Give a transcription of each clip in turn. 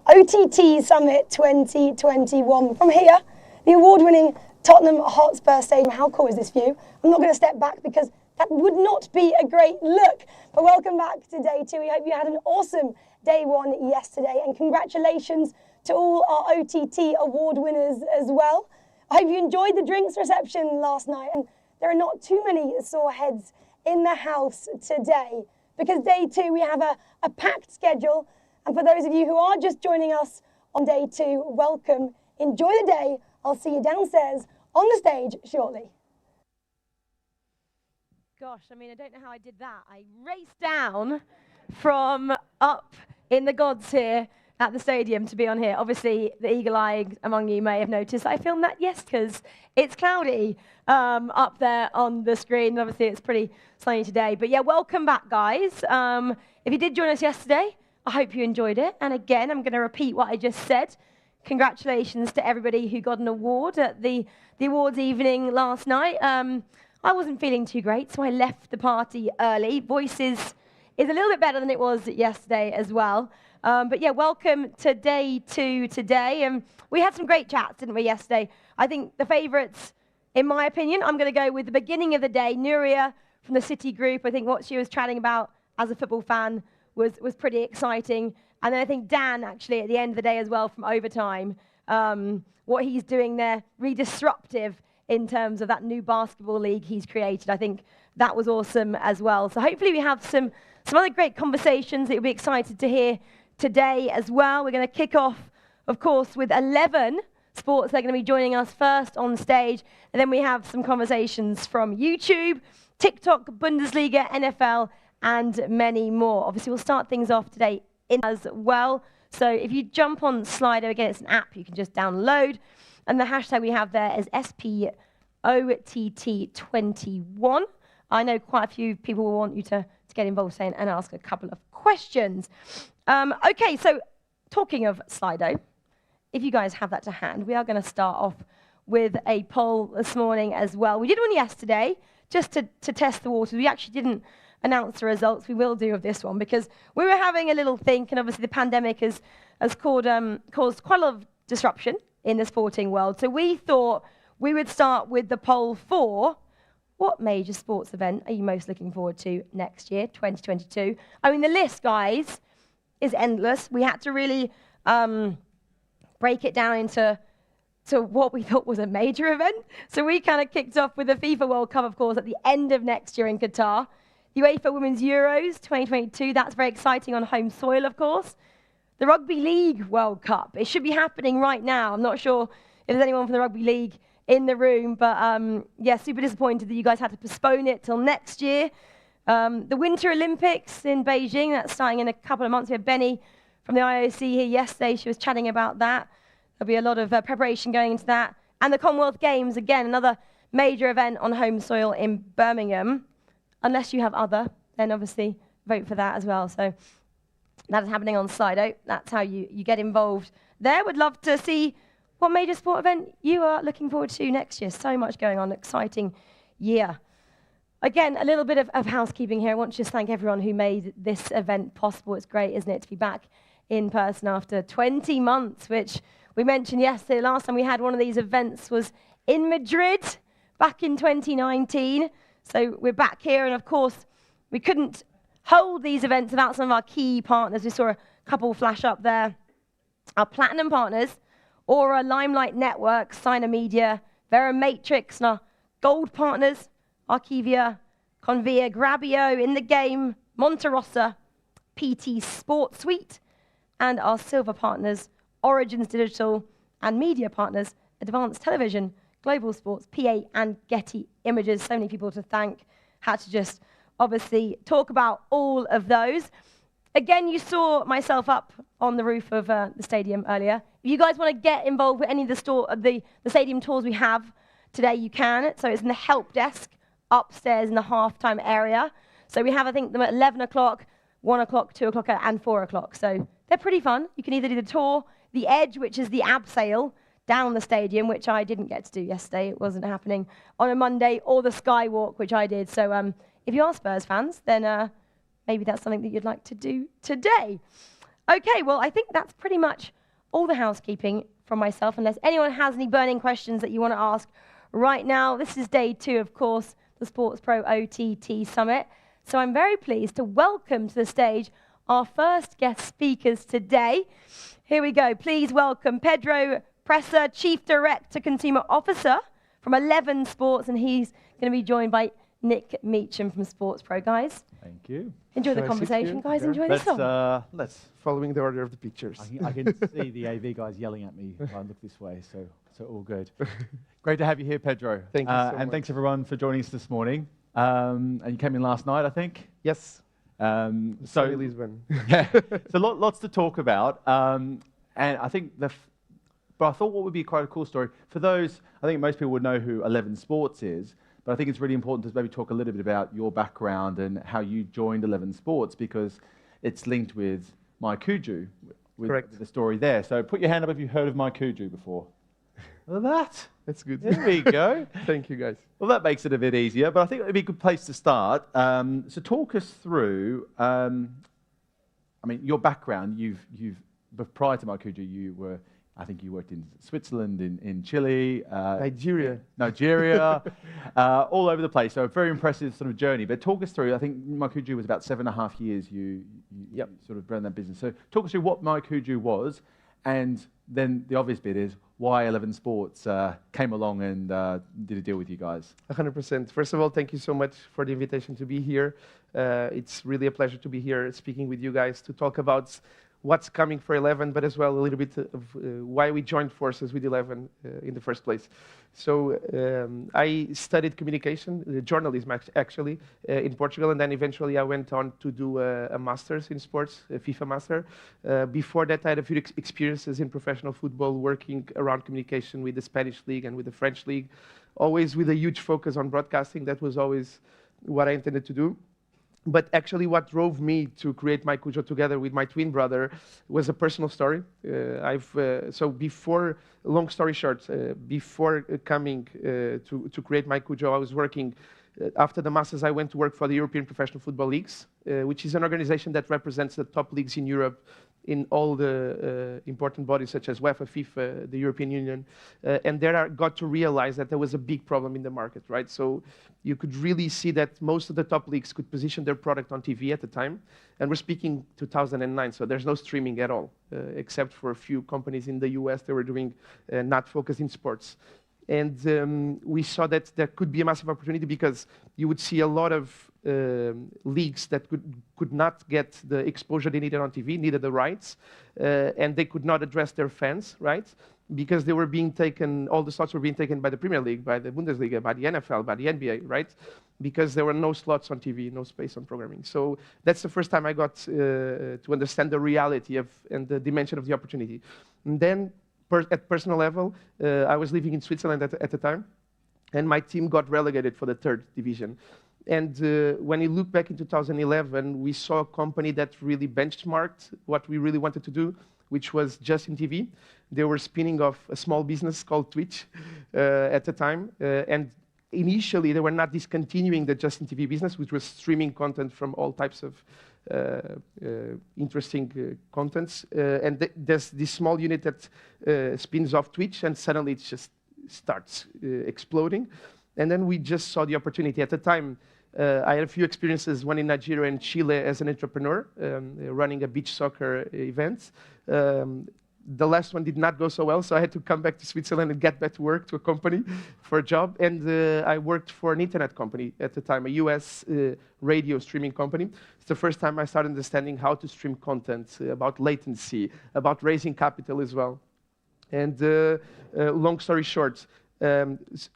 OTT Summit 2021. From here, the award-winning Tottenham Hotspur Stadium. How cool is this view? I'm not going to step back because that would not be a great look. But welcome back to day two. We hope you had an awesome day one yesterday, and congratulations to all our OTT award winners as well. I hope you enjoyed the drinks reception last night, and there are not too many sore heads in the house today, because day two we have a packed schedule. And for those of you who are just joining us on day two, welcome. Enjoy the day. I'll see you downstairs on the stage shortly. Gosh, I mean, I don't know how I did that. I raced down from up in the gods here at the stadium to be on here. Obviously, the eagle eye among you may have noticed I filmed that, yes, because it's cloudy up there on the screen. Obviously, it's pretty sunny today. But yeah, welcome back, guys. If you did join us yesterday, I hope you enjoyed it. And again, I'm going to repeat what I just said. Congratulations to everybody who got an award at the awards evening last night. I wasn't feeling too great, so I left the party early. Voice is a little bit better than it was yesterday as well. But yeah, welcome to day two today. We had some great chats, didn't we, yesterday? I think the favourites, in my opinion, I'm going to go with the beginning of the day. Nuria from the City Group, I think what she was chatting about as a football fan was pretty exciting. And then I think Dan, actually, at the end of the day as well, from Overtime, what he's doing there, really disruptive in terms of that new basketball league he's created. I think that was awesome as well. So hopefully we have some other great conversations that you'll be excited to hear today as well. We're going to kick off, of course, with 11 sports. They're going to be joining us first on stage. And then we have some conversations from YouTube, TikTok, Bundesliga, NFL, and many more. Obviously, we'll start things off today as well. So if you jump on Slido, again, it's an app you can just download. And the hashtag we have there is SPOTT21. I know quite a few people will want you to get involved and ask a couple of questions. Okay, so talking of Slido, if you guys have that to hand, we are going to start off with a poll this morning as well. We did one yesterday just to test the waters. We actually didn't announce the results. We will do of this one because we were having a little think, and obviously the pandemic has caused quite a lot of disruption in the sporting world. So we thought we would start with the poll for what major sports event are you most looking forward to next year, 2022? I mean, the list, guys, is endless. We had to really break it down into what we thought was a major event. So we kind of kicked off with the FIFA World Cup, of course, at the end of next year in Qatar. The UEFA Women's Euros 2022, that's very exciting on home soil, of course. The Rugby League World Cup, it should be happening right now. I'm not sure if there's anyone from the Rugby League in the room, but yeah, super disappointed that you guys had to postpone it till next year. The Winter Olympics in Beijing, that's starting in a couple of months. We had Benny from the IOC here yesterday. She was chatting about that. There'll be a lot of preparation going into that. And the Commonwealth Games, again, another major event on home soil in Birmingham. Unless you have other, then obviously vote for that as well. So that is happening on Slido. That's how you get involved there. Would love to see what major sport event you are looking forward to next year. So much going on, exciting year. Again, a little bit of housekeeping here. I want to just thank everyone who made this event possible. It's great, isn't it, to be back in person after 20 months, which we mentioned yesterday. Last time we had one of these events was in Madrid back in 2019. So we're back here, and of course, we couldn't hold these events without some of our key partners. We saw a couple flash up there. Our platinum partners, Aura, Limelight Network, Signer Media, Vera Matrix, and our gold partners, Archivia, Convia, Grabio, In The Game, Monterossa, PT Sports Suite, and our silver partners, Origins Digital, and media partners, Advanced Television, Global Sports, PA, and Getty Images. So many people to thank. Had to just obviously talk about all of those. Again, you saw myself up on the roof of the stadium earlier. If you guys want to get involved with any of the stadium tours we have today, you can. So it's in the help desk upstairs in the halftime area. So we have, I think, them at 11 o'clock, 1 o'clock, 2 o'clock, and 4 o'clock. So they're pretty fun. You can either do the tour, the Edge, which is the abseil down the stadium, which I didn't get to do yesterday. It wasn't happening on a Monday, or the Skywalk, which I did. So if you are Spurs fans, then maybe that's something that you'd like to do today. Okay, well, I think that's pretty much all the housekeeping from myself, unless anyone has any burning questions that you want to ask right now. This is day 2, of course, the Sports Pro OTT Summit. So I'm very pleased to welcome to the stage our first guest speakers today. Here we go. Please welcome Pedro Presser, Chief Director Consumer Officer from 11 Sports, and he's going to be joined by Nick Meacham from Sports Pro. Guys, thank you. enjoy the conversation. Guys, enjoy this one. Let's following the order of the pictures. I can see the AV guys yelling at me if I look this way, so all good. Great to have you here, Pedro. Thank you so much. And thanks everyone for joining us this morning. And you came in last night, I think. Yes. So Lisbon. Yeah, so lots to talk about. And I think but I thought what would be quite a cool story for those. I think most people would know who 11 Sports is. But I think it's really important to maybe talk a little bit about your background and how you joined 11 Sports, because it's linked with Maikuju, with the story there. So put your hand up if you've heard of Maikuju before. Well, That's good. There we go. Thank you, guys. Well, that makes it a bit easier, but I think it would be a good place to start. So talk us through, I mean, your background. But prior to Maikuju, I think you worked in Switzerland, in Chile, Nigeria, all over the place. So a very impressive sort of journey. But talk us through, I think Maikuju was about 7.5 years you sort of ran that business. So talk us through what Maikuju was, and then the obvious bit is why 11 Sports came along and did a deal with you guys. 100%. First of all, thank you so much for the invitation to be here. It's really a pleasure to be here speaking with you guys to talk about what's coming for 11, but as well a little bit of why we joined forces with 11 in the first place. So I studied communication, journalism actually, in Portugal, and then eventually I went on to do a master's in sports, a FIFA master. Before that, I had a few experiences in professional football, working around communication with the Spanish league and with the French league, always with a huge focus on broadcasting. That was always what I intended to do. But actually what drove me to create Maikuju together with my twin brother was a personal story. So before, long story short, before coming to create Maikuju, I was working, after the Masters, I went to work for the European Professional Football Leagues, which is an organization that represents the top leagues in Europe in all the important bodies such as UEFA, FIFA, the European Union. And there I got to realize that there was a big problem in the market, right? So you could really see that most of the top leagues could position their product on TV at the time. And we're speaking 2009, so there's no streaming at all, except for a few companies in the US that were doing not focused in sports. And we saw that there could be a massive opportunity because you would see a lot of leagues that could not get the exposure they needed on TV, needed the rights, and they could not address their fans, right? Because they were being taken, all the slots were being taken by the Premier League, by the Bundesliga, by the NFL, by the NBA, right? Because there were no slots on TV, no space on programming. So that's the first time I got to understand the reality of and the dimension of the opportunity. And then at personal level, I was living in Switzerland at the time, and my team got relegated for the 3rd division. And when you look back in 2011, we saw a company that really benchmarked what we really wanted to do, which was Justin TV. They were spinning off a small business called Twitch at the time. And initially, they were not discontinuing the Justin TV business, which was streaming content from all types of interesting contents. And there's this small unit that spins off Twitch, and suddenly it just starts exploding. And then we just saw the opportunity. At the time, I had a few experiences, one in Nigeria and Chile as an entrepreneur, running a beach soccer event. The last one did not go so well, so I had to come back to Switzerland and get back to work to a company for a job. And I worked for an internet company at the time, a US radio streaming company. It's the first time I started understanding how to stream content, about latency, about raising capital as well. And long story short,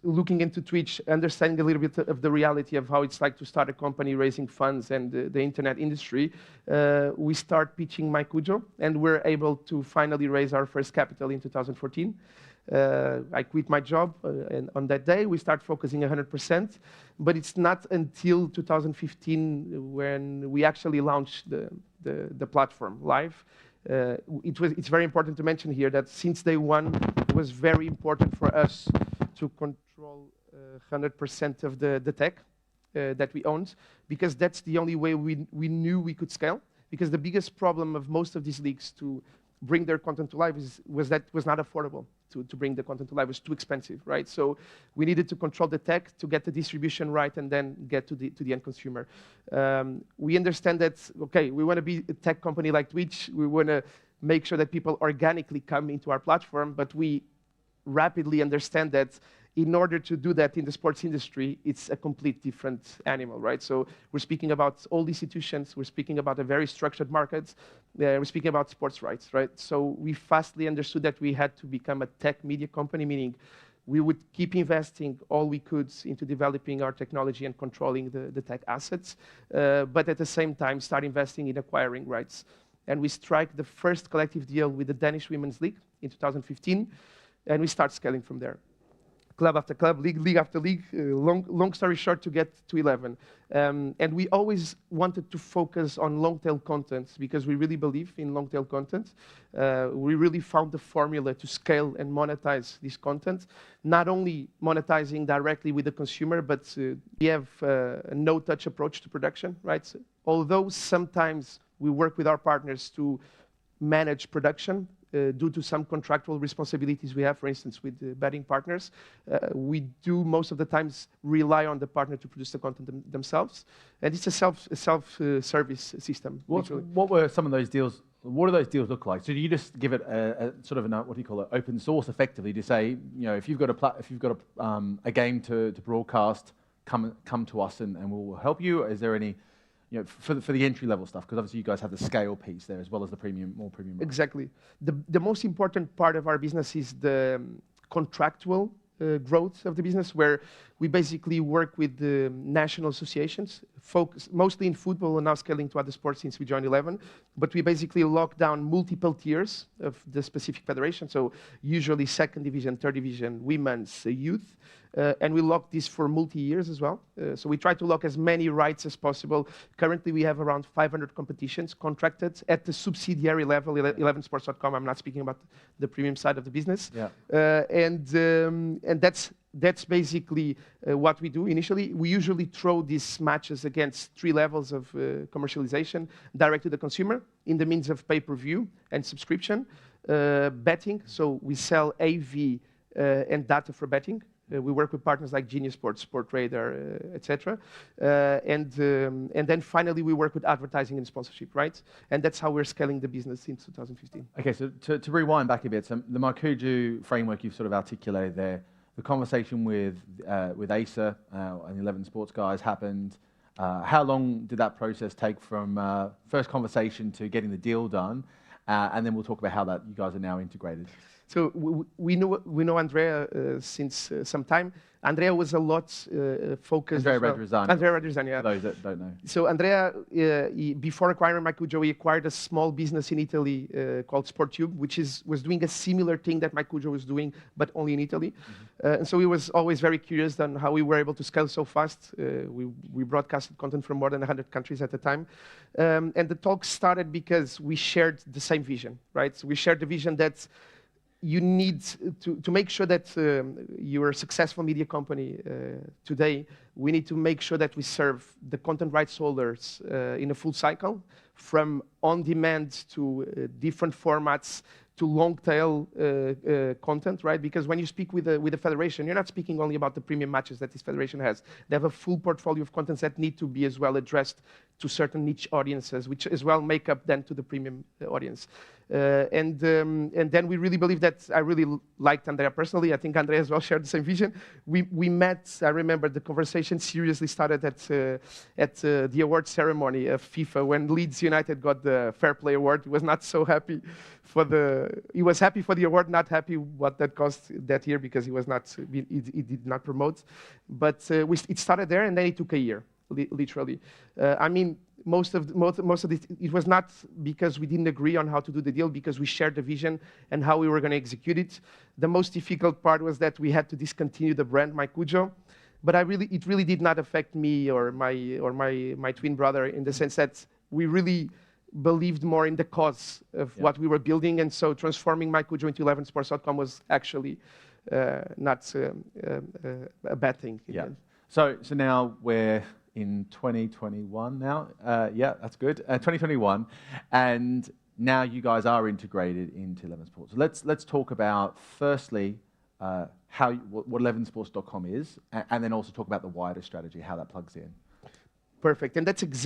looking into Twitch, understanding a little bit of the reality of how it's like to start a company raising funds and the internet industry, we start pitching Maikuju, and we're able to finally raise our first capital in 2014. I quit my job, and on that day, we start focusing 100%, but it's not until 2015 when we actually launched the platform live. It's very important to mention here that since day one, it was very important for us to control 100% of the tech that we owned, because that's the only way we knew we could scale. Because the biggest problem of most of these leagues to bring their content to life was that it was not affordable to bring the content to life. It was too expensive, right? So we needed to control the tech to get the distribution right and then get to the end consumer. We understand that, okay, we want to be a tech company like Twitch. We want to make sure that people organically come into our platform, but we rapidly understand that in order to do that in the sports industry, it's a complete different animal, right? So we're speaking about all institutions, we're speaking about a very structured market, we're speaking about sports rights, right? So we fastly understood that we had to become a tech media company, meaning we would keep investing all we could into developing our technology and controlling the tech assets, but at the same time start investing in acquiring rights. And we strike the first collective deal with the Danish Women's League in 2015, and we start scaling from there. Club after club, league after league, long story short, to get to 11. And we always wanted to focus on long-tail content because we really believe in long-tail content. We really found the formula to scale and monetize this content, not only monetizing directly with the consumer, but we have a no-touch approach to production, right? So although sometimes we work with our partners to manage production, due to some contractual responsibilities we have, for instance, with betting partners, we do most of the times rely on the partner to produce the content themselves. And it's a self-service system. What were some of those deals? What do those deals look like? So do you just give it a sort of what do you call it, open source, effectively, to say, you know, if you've got a game to broadcast, come to us and we'll help you? Is there any, you know, for the entry-level stuff, because obviously you guys have the scale piece there as well as the more premium. Exactly. The most important part of our business is the contractual growth of the business, where we basically work with the national associations, focus mostly in football and now scaling to other sports since we joined 11. But we basically lock down multiple tiers of the specific federation, so usually second division, third division, women's, youth. And we lock this for multi-years as well. So we try to lock as many rights as possible. Currently, we have around 500 competitions contracted at the subsidiary level, 11sports.com. I'm not speaking about the premium side of the business. Yeah. And that's basically what we do initially. We usually throw these matches against 3 levels of commercialization, direct to the consumer, in the means of pay-per-view and subscription, betting. So we sell AV and data for betting. We work with partners like Genius Sports, Sportradar, etc. And then finally, we work with advertising and sponsorship, right? And that's how we're scaling the business since 2015. Okay, so to rewind back a bit, so the Markuju framework you've sort of articulated there, the conversation with Asa and the 11 Sports guys happened. How long did that process take from first conversation to getting the deal done? And then we'll talk about how that you guys are now integrated. So we know Andrea since some time. Andrea was a lot focused. Andrea Radrizani, yeah. For those that don't know. So Andrea, before acquiring Markuju, he acquired a small business in Italy called SportTube, which was doing a similar thing that Markuju was doing, but only in Italy. Mm-hmm. And so he was always very curious on how we were able to scale so fast. We broadcasted content from more than 100 countries at the time. And the talk started because we shared the same vision, right? So we shared the vision that you need to make sure that you're a successful media company today. We need to make sure that we serve the content rights holders in a full cycle, from on-demand to different formats to long-tail content, right? Because when you speak with the federation, you're not speaking only about the premium matches that this federation has. They have a full portfolio of contents that need to be as well addressed to certain niche audiences, which as well make up then to the premium audience. And then we really believe that I really liked Andrea personally. I think Andrea as well shared the same vision. We met, I remember the conversation seriously started at the award ceremony of FIFA when Leeds United got the Fair Play Award. He was not so happy he was happy for the award, not happy what that cost that year because he did not promote. But it started there and then it took a year, literally. I mean, most of it, it was not because we didn't agree on how to do the deal, because we shared the vision and how we were going to execute it. The most difficult part was that we had to discontinue the brand Markuju, but it really did not affect me or my twin brother, in the sense that we really believed more in the cause of what we were building, and so transforming Markuju into 11sports.com was actually not a bad thing. Yeah. So now we're in 2021 now. Yeah, that's good. 2021. And now you guys are integrated into 11 Sports. So let's talk about, firstly, what 11sports.com is, and then also talk about the wider strategy, how that plugs in. Perfect. And that's exactly